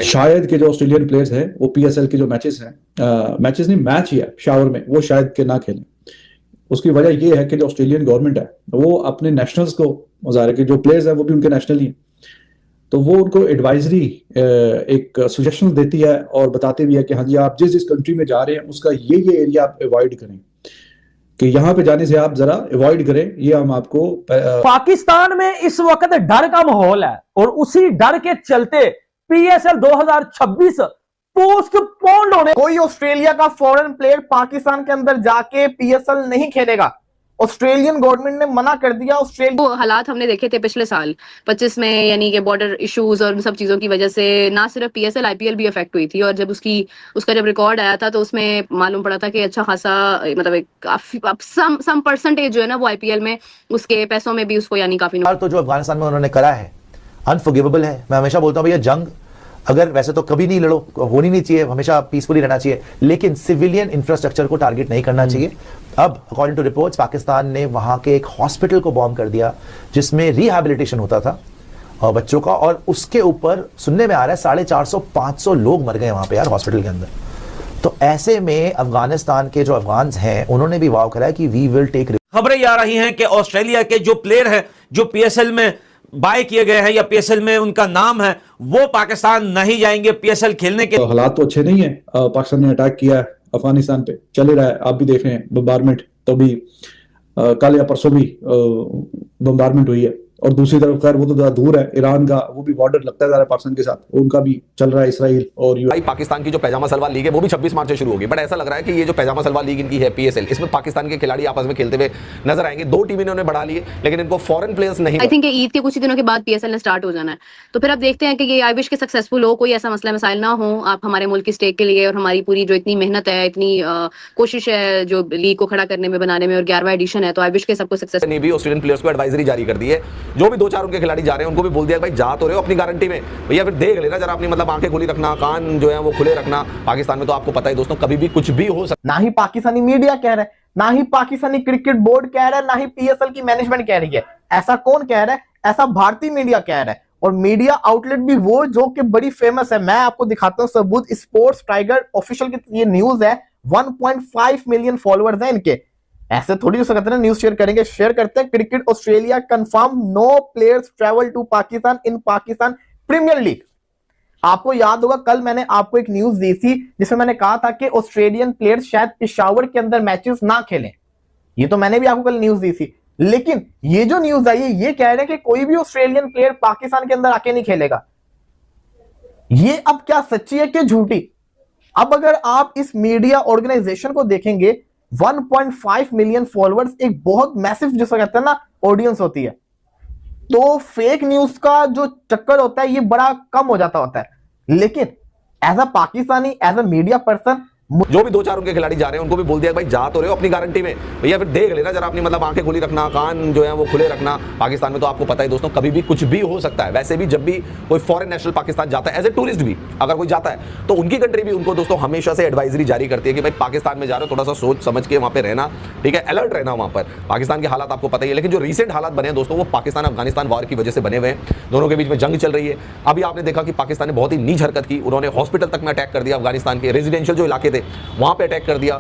शायद के जो ऑस्ट्रेलियन प्लेयर्स हैं वो पीएसएल के जो मैचेस हैं, मैचेस नहीं मैच ही है शावर में, वो शायद के ना खेलें। उसकी वजह ये है कि जो ऑस्ट्रेलियन गवर्नमेंट है वो अपने नेशनल्स को, ज़ाहिर है कि जो प्लेयर्स हैं वो भी उनके नेशनल ही हैं, तो वो उनको एडवाइजरी एक सजेशन देती है और बताते भी है कि हाँ जी आप जिस जिस कंट्री में जा रहे हैं उसका ये एरिया आप अवॉइड करें, कि यहाँ पे जाने से आप जरा अवॉइड करें, ये हम आपको पाकिस्तान में इस वक्त डर का माहौल है और उसी डर के चलते पीएसएल 2026 पोस्टपोन्ड होने। कोई ऑस्ट्रेलिया का फॉरेन प्लेयर पाकिस्तान के अंदर जाके पीएसएल नहीं खेलेगा। ऑस्ट्रेलियन गवर्नमेंट ने मना कर दिया। वो हालात हमने देखे थे पिछले साल 25 में, यानी कि बॉर्डर इश्यूज और उन सब चीजों की वजह से ना सिर्फ पीएसएल आईपीएल भी अफेक्ट हुई थी, और जब उसका जब रिकॉर्ड आया था तो उसमें मालूम पड़ा था कि अच्छा खासा मतलब सम परसेंटेज जो है ना वो आईपीएल में उसके पैसों में भी उसको यानी काफी। तो जो अफगानिस्तान में उन्होंने करा है अनफॉरगिवेबल है। मैं हमेशा बोलता हूं भैया जंग अगर वैसे तो कभी नहीं लड़ो, होनी नहीं चाहिए, हमेशा पीसफुली रहना चाहिए, लेकिन सिविलियन इंफ्रास्ट्रक्चर को टारगेट नहीं करना चाहिए। अब अकॉर्डिंग टू रिपोर्ट्स पाकिस्तान ने वहां के एक हॉस्पिटल को बॉम्ब कर दिया जिसमें रिहैबिलिटेशन होता था बच्चों का, और उसके ऊपर सुनने में आ रहा है 450-500 लोग मर गए वहां पे यार हॉस्पिटल के अंदर। तो ऐसे में अफगानिस्तान के जो अफगान हैं उन्होंने भी वाव करा है कि वी विल टेक। खबरें आ रही हैं कि ऑस्ट्रेलिया के जो प्लेयर हैं जो पीएसएल में बाय किए गए हैं या पीएसएल में उनका नाम है, वो पाकिस्तान नहीं जाएंगे पीएसएल खेलने के। हालात तो अच्छे नहीं है। पाकिस्तान ने अटैक किया है अफगानिस्तान पे, चल ही रहा है, आप भी देख रहे हैं बम्बारमेंट, तो भी कल या परसों भी बम्बारमेंट हुई है। और दूसरी तरफ खैर वो तो ज़्यादा दूर है, ईरान का वो भी बॉर्डर लगता है पाकिस्तान के साथ, उनका भी चल रहा है इसराइल और भाई पाकिस्तान की जो पैजामा सलवार लीग है वो भी 26 मार्च से शुरू होगी। बट ऐसा लग रहा है कि ये जो पैजामा सलवार लीग इनकी है पीएसएल, इसमें पाकिस्तान के खिलाड़ी आपस में खेलते हुए नजर आएंगे। 2 टीमें इन्होंने बढ़ा ली है लेकिन इनको फॉरेन प्लेयर्स नहीं। आई थिंक ईद के कुछ ही दिनों के बाद पीएसएल ने स्टार्ट हो जाना है, तो फिर अब देखते हैं कि ये आई विश के सक्सेसफुल हो, कोई ऐसा मसला मसाइल ना हो। आप हमारे मुल्क की स्टेक के लिए और हमारी पूरी जो इतनी मेहनत है, इतनी कोशिश है जो लीग को खड़ा करने में, बनाने में, और 11वां एडिशन है, तो आई विश के सबको सक्सेस। ने भी ऑस्ट्रेलियन प्लेयर्स को एडवाइजरी जारी कर दी है। जो भी 2-4 उनके खिलाड़ी जा रहे हैं उनको भी बोल दिया भाई जा तो रहे हो अपनी गारंटी में, भैया फिर देख लेना जरा अपनी मतलब आंखें खुली रखना, कान जो है वो खुले रखना। पाकिस्तान में तो आपको पता है दोस्तों कभी भी कुछ भी हो सकता। ना ही पाकिस्तानी मीडिया कह रहा है, ना ही पाकिस्तानी क्रिकेट बोर्ड कह रहा है, ना ही पीएसएल की मैनेजमेंट कह रही है। ऐसा कौन कह रहा है? ऐसा भारतीय मीडिया कह रहा है, और मीडिया आउटलेट भी वो जो कि बड़ी फेमस है। मैं आपको दिखाता हूं सबूत। स्पोर्ट्स टाइगर ऑफिशियल की ये न्यूज है, 1.5 मिलियन फॉलोअर्स हैं इनके। ऐसे थोड़ी हो सकता है न्यूज शेयर करेंगे, शेयर करते हैं। Cricket Australia confirm no players travel to Pakistan in Pakistan Premier League. आपको याद होगा कल मैंने आपको एक न्यूज दी थी जिसमें मैंने कहा था कि ऑस्ट्रेलियन प्लेयर्स शायद पेशावर के अंदर मैचेस ना खेलें। ये तो मैंने भी आपको कल न्यूज दी थी, लेकिन ये जो न्यूज आई है ये कह रहे हैं कि कोई भी ऑस्ट्रेलियन प्लेयर पाकिस्तान के अंदर आके नहीं खेलेगा। ये अब क्या सच्ची है कि झूठी? अब अगर आप इस मीडिया ऑर्गेनाइजेशन को देखेंगे, 1.5 मिलियन फॉलोअर्स एक बहुत मैसिव जिसको कहते हैं ना ऑडियंस होती है, तो फेक न्यूज का जो चक्कर होता है ये बड़ा कम हो जाता होता है। लेकिन as a Pakistani, as a media person, जो भी 2-4 उनके खिलाड़ी जा रहे हैं उनको भी बोल दिया भाई जा तो रहे हो अपनी गारंटी में, भैया फिर देख लेना जरा अपनी मतलब आंखें खुली रखना, कान जो है वो खुले रखना। पाकिस्तान में तो आपको पता है दोस्तों कभी भी कुछ भी हो सकता है। वैसे भी जब भी कोई फॉरेन नेशनल पाकिस्तान जाता है, एज ए टूरिस्ट भी अगर कोई जाता है, तो उनकी कंट्री भी उनको दोस्तों हमेशा से एडवाइजरी जारी करती है कि भाई पाकिस्तान में जा रहे हो थोड़ा सा सोच समझ के वहां पर रहना, ठीक है, अलर्ट रहना वहां पर। पाकिस्तान के हालात आपको पता ही है, लेकिन जो रिसेंट हालात बने हैं दोस्तों वो पाकिस्तान अफगानिस्तान वॉर की वजह से बने हुए हैं। दोनों के बीच में जंग चल रही है। अभी आपने देखा कि पाकिस्तान ने बहुत ही नीच हरकत की, उन्होंने हॉस्पिटल तक में अटैक कर दिया। अफगानिस्तान के रेजिडेंशियल जो इलाके थे वहां पे अटैक कर दिया।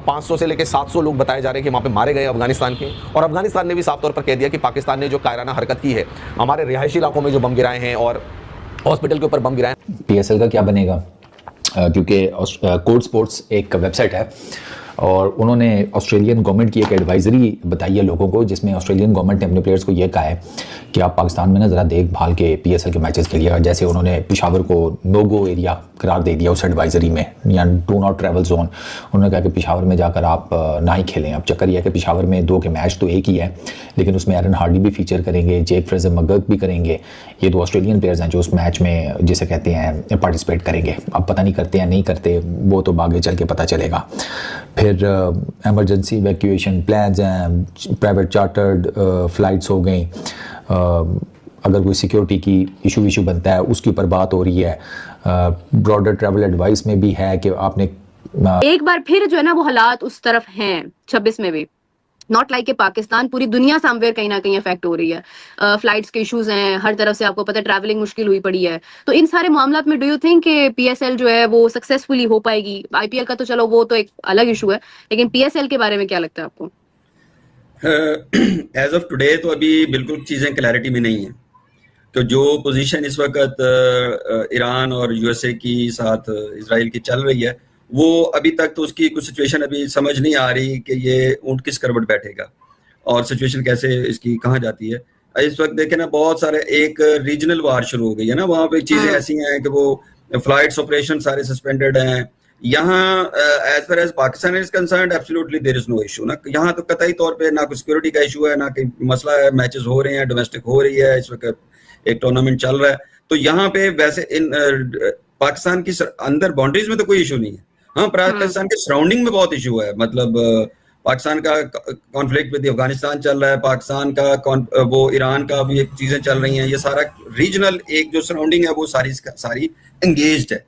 500 से लेकर 700 लोग बताए जा रहे हैं कि वहां पे मारे गए अफगानिस्तान के। और अफगानिस्तान ने भी साफ तौर पर कह दिया कि पाकिस्तान ने जो कायराना हरकत की है, हमारे रिहायशी इलाकों में जो बम गिराए हैं और हॉस्पिटल के ऊपर बम गिराए। पीएसएल का क्या बनेगा? क्योंकि कोड स्पोर्ट्स एक वेबसाइट है और उन्होंने ऑस्ट्रेलियन गवर्नमेंट की एक एडवाइजरी बताई है लोगों को, जिसमें ऑस्ट्रेलियन गवर्नमेंट ने अपने प्लेयर्स को ये कहा है कि आप पाकिस्तान में ना ज़रा देखभाल के पीएसएल के मैचेस खेलिएगा। जैसे उन्होंने पेशावर को नो गो एरिया करार दे दिया उस एडवाइजरी में, या डू नॉट ट्रैवल जोन। उन्होंने कहा कि पेशावर में जाकर आप ना ही खेलें। अब चक्कर यह है कि पेशावर में 2 के मैच तो एक ही है, लेकिन उसमें एरन हार्डी भी फीचर करेंगे, जेक फ्रेजर मगर्क भी करेंगे। ये 2 ऑस्ट्रेलियन प्लेयर्स हैं जो उस मैच में जिसे कहते हैं पार्टिसिपेट करेंगे। अब पता नहीं करते हैं नहीं करते, वो तो आगे चल के पता चलेगा। फिर एमरजेंसी इवैक्यूएशन प्लान्स हैं, प्राइवेट चार्टर्ड फ़्लाइट्स हो गई। अगर कोई सिक्योरिटी की इशू बनता है उसके ऊपर बात हो रही है। ब्रॉडर ट्रैवल एडवाइस में भी है कि आपने एक बार फिर जो है ना वो हालात उस तरफ हैं 26 में भी। नॉट लाइक पाकिस्तान, पूरी दुनिया समवेयर कहीं ना कहीं अफेक्ट हो रही है। फ्लाइट्स के इश्यूज हैं, हर तरफ से आपको पता है ट्रैवलिंग मुश्किल हुई पड़ी है। तो इन सारे मामला में डू यू थिंक कि पीएसएल जो है वो सक्सेसफुली हो पाएगी? आईपीएल का तो चलो वो तो एक अलग इशू है, लेकिन पीएसएल के बारे में क्या लगता है आपको? एज ऑफ टुडे तो अभी बिल्कुल चीज़ें क्लैरिटी में नहीं है। तो जो पोजीशन इस वक्त ईरान और यूएसए की साथ इसराइल की चल रही है, वो अभी तक तो उसकी कुछ सिचुएशन अभी समझ नहीं आ रही कि ये ऊंट किस करवट बैठेगा और सिचुएशन कैसे इसकी कहाँ जाती है। इस वक्त देखें ना, बहुत सारे एक रीजनल वार शुरू हो गई है ना, वहाँ पे चीज़ें ऐसी हैं कि वो फ्लाइट्स ऑपरेशन सारे सस्पेंडेड हैं। यहाँ as far as Pakistan is concerned absolutely there is no issue ना, यहाँ तो कतई तौर पे ना कोई सिक्योरिटी का इशू है, ना कोई मसला है। मैचेस हो रहे हैं, डोमेस्टिक हो रही है, इस वक्त एक टूर्नामेंट चल रहा है। तो यहाँ पे वैसे इन पाकिस्तान की अंदर बाउंड्रीज में तो कोई इशू नहीं है। हाँ, पाकिस्तान के सराउंडिंग में बहुत इशू है। मतलब पाकिस्तान का कॉन्फ्लिक्ट विद अफगानिस्तान चल रहा है, पाकिस्तान का वो ईरान का भी एक चीजें चल रही हैं। ये सारा रीजनल एक जो सराउंडिंग है वो सारी एंगेज्ड है।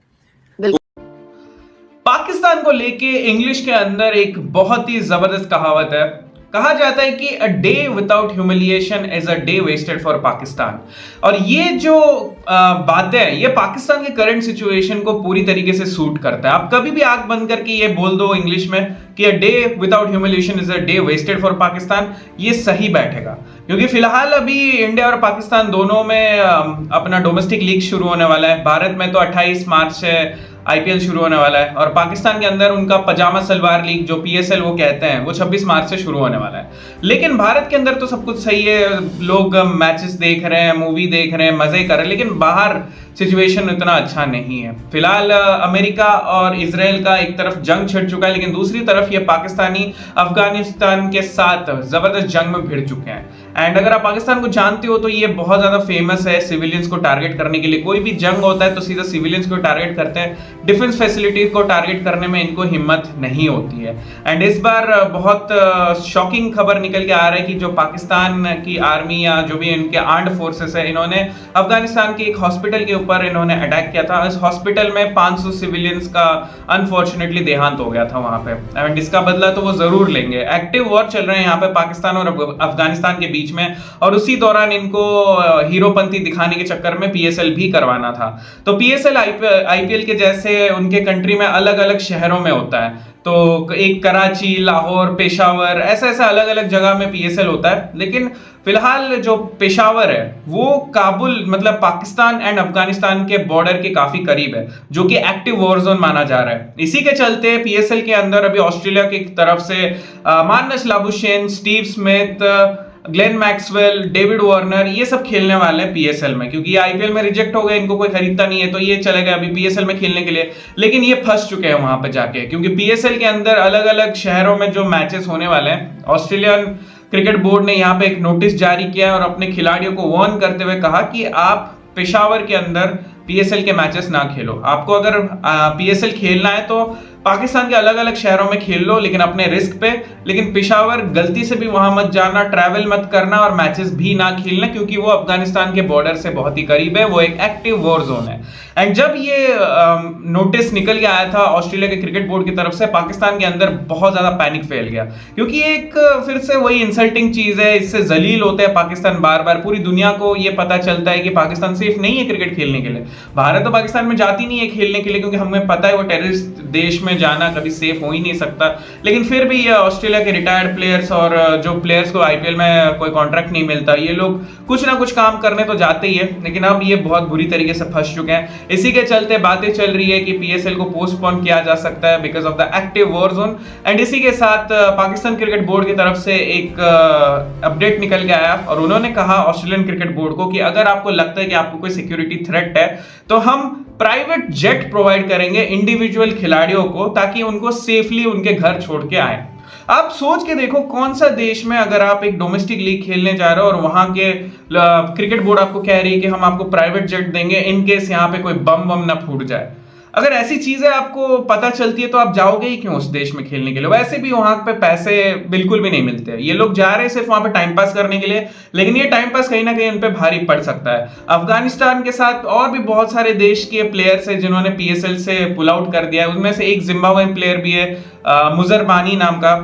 पाकिस्तान को लेके इंग्लिश के अंदर एक बहुत ही जबरदस्त कहावत है। कहा जाता है कि a day without humiliation is a day wasted for Pakistan. और ये जो बातें हैं, ये पाकिस्तान के करंट सिचुएशन को पूरी तरीके से सूट करता है। आप कभी भी आंख बंद करके ये बोल दो इंग्लिश में कि a day without humiliation is a day wasted for Pakistan, ये सही बैठेगा। क्योंकि फिलहाल अभी इंडिया और पाकिस्तान दोनों में अपना डोमेस्टिक लीग शुरू होने वाला है। भारत में तो 28 मार्च से आईपीएल शुरू होने वाला है, और पाकिस्तान के अंदर उनका पजामा सलवार लीग जो पीएसएल वो कहते हैं, वो 26 मार्च से शुरू होने वाला है। लेकिन भारत के अंदर तो सब कुछ सही है, लोग मैचेस देख रहे हैं, मूवी देख रहे हैं, मजे कर रहे हैं, लेकिन बाहर सिचुएशन इतना अच्छा नहीं है। फिलहाल अमेरिका और इजराइल का एक तरफ जंग छिड़ चुका है, लेकिन दूसरी तरफ ये पाकिस्तानी अफगानिस्तान के साथ जबरदस्त जंग में भिड़ चुके हैं। एंड अगर आप पाकिस्तान को जानते हो तो ये बहुत ज्यादा फेमस है सिविलियंस को टारगेट करने के लिए। कोई भी जंग होता है तो सीधा सिविलियंस को टारगेट करते हैं, डिफेंस फैसिलिटी को टारगेट करने में इनको हिम्मत नहीं होती है। एंड इस बार बहुत शॉकिंग खबर निकल के आ रहा है कि जो पाकिस्तान की आर्मी या जो भी इनके आर्म्ड फोर्सेस है, इन्होंने अफगानिस्तान के एक हॉस्पिटल के ऊपर इन्होंने अटैक किया था। इस हॉस्पिटल में 500 सिविलियंस का अनफॉर्चुनेटली देहांत हो गया था वहां पे। एंड इसका बदला तो वो जरूर लेंगे। एक्टिव वॉर चल रहे हैं यहाँ पे पाकिस्तान और अफगानिस्तान के बीच में, और उसी दौरान इनको हीरोपंती दिखाने के चक्कर में पीएसएल भी करवाना था। तो पीएसएल आईपीएल के जैसे उनके कंट्री में अलग अलग शहरों में होता है। तो एक कराची, लाहौर, पेशावर, ऐसे अलग अलग जगह में पीएसएल होता है। लेकिन फिलहाल जो पेशावर है वो काबुल मतलब पाकिस्तान एंड अफगानिस्तान के बॉर्डर के काफी करीब है, जो कि एक्टिव वॉर जोन माना जा रहा है। इसी के चलते पीएसएल के अंदर अभी ऑस्ट्रेलिया की तरफ से Marnus Labuschagne, Steve Smith, Glenn Maxwell, David Warner, ये सब खेलने वाले हैं पीएसएल में। क्योंकि ये आईपीएल में रिजेक्ट हो गए, इनको कोई खरीदता नहीं है, तो ये चले गए अभी पीएसएल में खेलने के लिए। लेकिन ये फंस चुके हैं वहां पे जाके, क्योंकि पीएसएल के अंदर अलग अलग शहरों में जो मैचेस होने वाले हैं, ऑस्ट्रेलियन क्रिकेट बोर्ड ने यहाँ पे एक नोटिस जारी किया और अपने खिलाड़ियों को वार्न करते हुए कहा कि आप पेशावर के अंदर पीएसएल के मैचेस ना खेलो। आपको अगर पीएसएल खेलना है तो पाकिस्तान के अलग अलग शहरों में खेल लो, लेकिन अपने रिस्क पे। लेकिन पेशावर गलती से भी वहां मत जाना, ट्रैवल मत करना और मैचेस भी ना खेलना, क्योंकि वो अफगानिस्तान के बॉर्डर से बहुत ही करीब है, वो एक एक्टिव वॉर जोन है। एंड जब ये नोटिस निकल के आया था ऑस्ट्रेलिया के क्रिकेट बोर्ड की तरफ से, पाकिस्तान के अंदर बहुत ज्यादा पैनिक फैल गया, क्योंकि एक फिर से वही इंसल्टिंग चीज है, इससे जलील होते हैं पाकिस्तान बार बार। पूरी दुनिया को ये पता चलता है कि पाकिस्तान सेफ नहीं है क्रिकेट खेलने के लिए। भारत तो पाकिस्तान में जाती नहीं है खेलने के लिए, क्योंकि हमें पता है वो टेररिस्ट देश में जाना कभी सेफ हो ही नहीं सकता। लेकिन फिर भी ये ऑस्ट्रेलिया के रिटायर्ड प्लेयर्स और जो प्लेयर्स को आईपीएल में कोई कॉन्ट्रैक्ट नहीं मिलता, ये लोग कुछ ना कुछ काम करने तो जाते ही है, लेकिन अब ये बहुत बुरी तरीके से फंस चुके हैं। इसी के चलते बातें चल रही है कि पीएसएल को पोस्टपोन किया जा सकता है because of the active war zone. And इसी के साथ पाकिस्तान क्रिकेट बोर्ड की तरफ से एक अपडेट निकल के आया, और उन्होंने कहा ऑस्ट्रेलियन क्रिकेट बोर्ड को कि अगर आपको लगता है कि आपको कोई सिक्योरिटी थ्रेट है तो हम प्राइवेट जेट प्रोवाइड करेंगे इंडिविजुअल खिलाड़ियों को, ताकि उनको सेफली उनके घर छोड़ के आए। आप सोच के देखो, कौन सा देश में अगर आप एक डोमेस्टिक लीग खेलने जा रहे हो और वहां के क्रिकेट बोर्ड आपको कह रही है कि हम आपको प्राइवेट जेट देंगे इन केस यहाँ पे कोई बम ना फूट जाए। अगर ऐसी चीजें आपको पता चलती है तो आप जाओगे ही क्यों उस देश में खेलने के लिए। वैसे भी वहां पे पैसे बिल्कुल भी नहीं मिलते। ये लोग जा रहे हैं सिर्फ वहां पे टाइम पास करने के लिए, लेकिन ये टाइम पास कहीं ना कहीं उन पे भारी पड़ सकता है। अफगानिस्तान के साथ और भी बहुत सारे देश के प्लेयर्स हैं जिन्होंने पीएसएल से पुल आउट कर दिया है। उनमें से एक जिम्बाब्वेन प्लेयर भी है, मुजरबानी नाम का,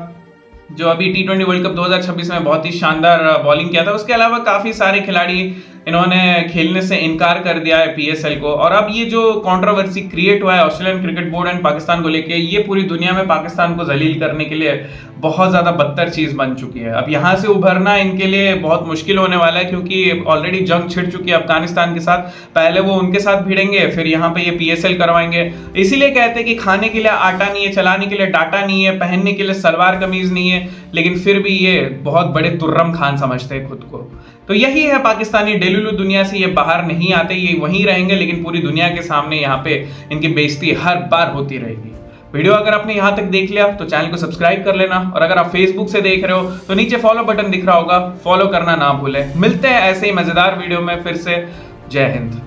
जो अभी T20 वर्ल्ड कप 2026 में बहुत ही शानदार बॉलिंग किया था। उसके अलावा काफी सारे खिलाड़ी इन्होंने खेलने से इनकार कर दिया है PSL को। और अब ये जो कंट्रोवर्सी क्रिएट हुआ है Australian cricket board and Pakistan को लेके, ये पूरी दुनिया में पाकिस्तान को जलील करने के लिए बहुत ज्यादा बदतर चीज बन चुकी है। अब यहाँ से उभरना इनके लिए बहुत मुश्किल होने वाला है, क्योंकि ऑलरेडी जंग छिड़ चुकी है अफगानिस्तान के साथ। पहले वो उनके साथ भिड़ेंगे, फिर यहाँ पे ये PSL करवाएंगे। इसीलिए कहते हैं कि खाने के लिए आटा नहीं है, चलाने के लिए डाटा नहीं है, पहनने के लिए सलवार कमीज नहीं है, लेकिन फिर भी ये बहुत बड़े तुर्रम खान समझते हैं खुद को। तो यही है पाकिस्तानी डेलुलू दुनिया से ये बाहर नहीं आते, ये वहीं रहेंगे, लेकिन पूरी दुनिया के सामने यहाँ पे इनकी बेइज्जती हर बार होती रहेगी। वीडियो अगर आपने यहाँ तक देख लिया तो चैनल को सब्सक्राइब कर लेना, और अगर आप फेसबुक से देख रहे हो तो नीचे फॉलो बटन दिख रहा होगा, फॉलो करना ना भूलें। मिलते हैं ऐसे ही मजेदार वीडियो में फिर से। जय हिंद।